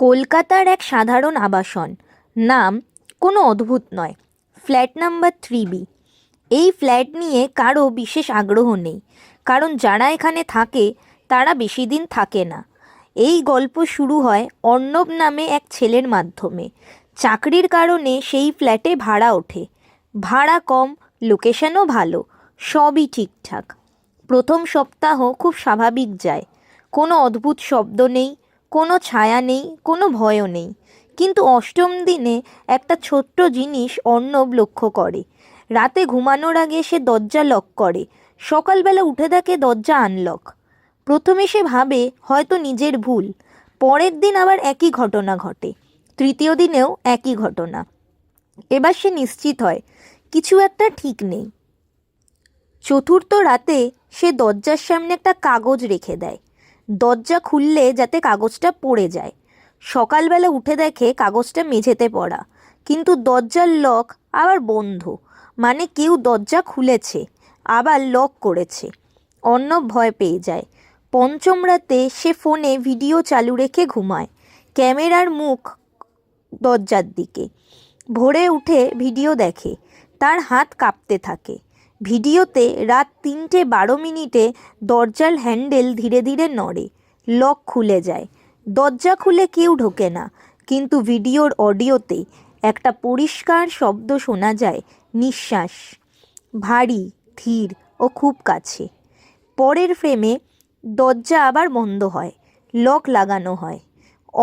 কলকাতার এক সাধারণ আবাসন, নাম কোনো অদ্ভুত নয়, ফ্ল্যাট নাম্বার 3B। এই ফ্ল্যাট নিয়ে কারো বিশেষ আগ্রহ নেই, কারণ যারা এখানে থাকে তারা বেশি দিন থাকে না। এই গল্প শুরু হয় অর্ণব নামে এক ছেলের মাধ্যমে। চাকরির কারণে সেই ফ্ল্যাটে ভাড়া ওঠে। ভাড়া কম, লোকেশনও ভালো, সবই ঠিকঠাক। প্রথম সপ্তাহ খুব স্বাভাবিক যায়, কোনো অদ্ভুত শব্দ নেই, কোনো ছায়া নেই, কোনো ভয়ও নেই। কিন্তু অষ্টম দিনে একটা ছোট্ট জিনিস অর্ণব লক্ষ্য করে। রাতে ঘুমানোর আগে সে দরজা লক করে, সকালবেলা উঠে দেখে দরজা আনলক। প্রথমে সে ভাবে হয়তো নিজের ভুল। পরের দিন আবার একই ঘটনা ঘটে, তৃতীয় দিনেও একই ঘটনা। এবার সে নিশ্চিত হয় কিছু একটা ঠিক নেই। চতুর্থ রাতে সে দরজার সামনে একটা কাগজ রেখে দেয়, দরজা খুললে যাতে কাগজটা পড়ে যায়। সকালবেলা উঠে দেখে কাগজটা মেঝেতে পড়া, কিন্তু দরজার লক আবার বন্ধ, মানে কেউ দরজা খুলেছে আবার লক করেছে। অর্ণব ভয় পেয়ে যায়। পঞ্চম রাতে সে ফোনে ভিডিও চালু রেখে ঘুমায়, ক্যামেরার মুখ দরজার দিকে। ভোরে উঠে ভিডিও দেখে, তার হাত কাঁপতে থাকে। ভিডিওতে রাত 3:12 দরজার হ্যান্ডেল ধীরে ধীরে নড়ে, লক খুলে যায়। দরজা খুলে কেউ ঢোকে না, কিন্তু ভিডিওর অডিওতে একটা পরিষ্কার শব্দ শোনা যায়, নিঃশ্বাস, ভারী, ধীর ও খুব কাছে। পরের ফ্রেমে দরজা আবার বন্ধ হয়, লক লাগানো হয়।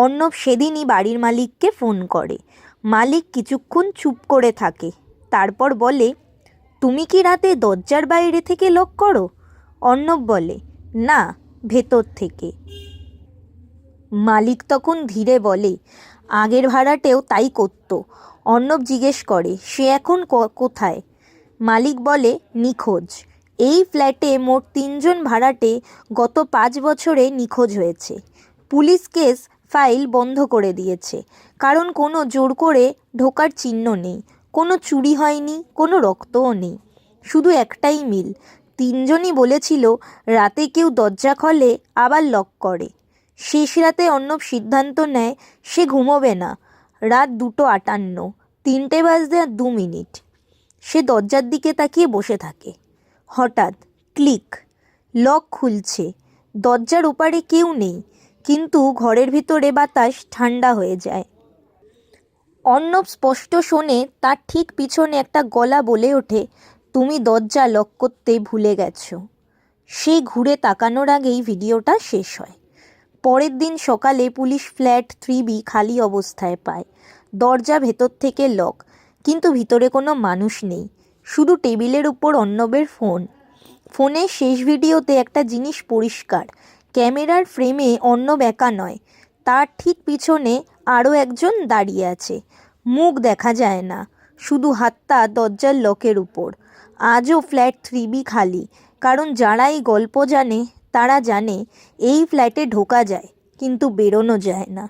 অর্ণব সেদিনই বাড়ির মালিককে ফোন করে। মালিক কিছুক্ষণ চুপ করে থাকে, তারপর বলে, তুমি কি রাতে দরজার বাইরে থেকে লক করো? অর্ণব বলে, না, ভেতর থেকে। মালিক তখন ধীরে বলে, আগের ভাড়াটেও তাই করতো। অর্ণব জিজ্ঞেস করে, সে এখন কোথায়? মালিক বলে, নিখোঁজ। এই ফ্ল্যাটে মোট 3জন ভাড়াটে গত 5 বছরে নিখোঁজ হয়েছে। পুলিশ কেস ফাইল বন্ধ করে দিয়েছে, কারণ কোনো জোর করে ঢোকার চিহ্ন নেই, কোনো চুরি হয়নি, কোনো রক্তও নেই। শুধু একটাই মিল, 3জনই বলেছিল রাতে কেউ দরজা খোলে আবার লক করে। শেষ রাতে অর্ণব সিদ্ধান্ত নেয় সে ঘুমোবে না। রাত 2:58, 3:02। সে দরজার দিকে তাকিয়ে বসে থাকে। হঠাৎ ক্লিক, লক খুলছে। দরজার ওপারে কেউ নেই, কিন্তু ঘরের ভিতরে বাতাস ঠান্ডা হয়ে যায়। অর্ণব স্পষ্ট শোনে তার ঠিক পিছনে একটা গলা বলে ওঠে, তুমি দরজা লক করতে ভুলে গেছো। সে ঘুরে তাকানোর আগেই ভিডিওটা শেষ হয়। পরের দিন সকালে পুলিশ ফ্ল্যাট 3B খালি অবস্থায় পায়। দরজা ভেতর থেকে লক, কিন্তু ভিতরে কোনো মানুষ নেই, শুধু টেবিলের উপর অর্ণবের ফোন। ফোনের শেষ ভিডিওতে একটা জিনিস পরিষ্কার, ক্যামেরার ফ্রেমে অর্ণব একা নয়, তার ঠিক পিছনে আরও একজন দাঁড়িয়ে আছে। মুখ দেখা যায় না, শুধু হাতটা দরজার লকের উপর। আজও ফ্ল্যাট 3B খালি, কারণ যারা এই গল্প জানে তারা জানে এই ফ্ল্যাটে ঢোকা যায়, কিন্তু বেরোনো যায় না।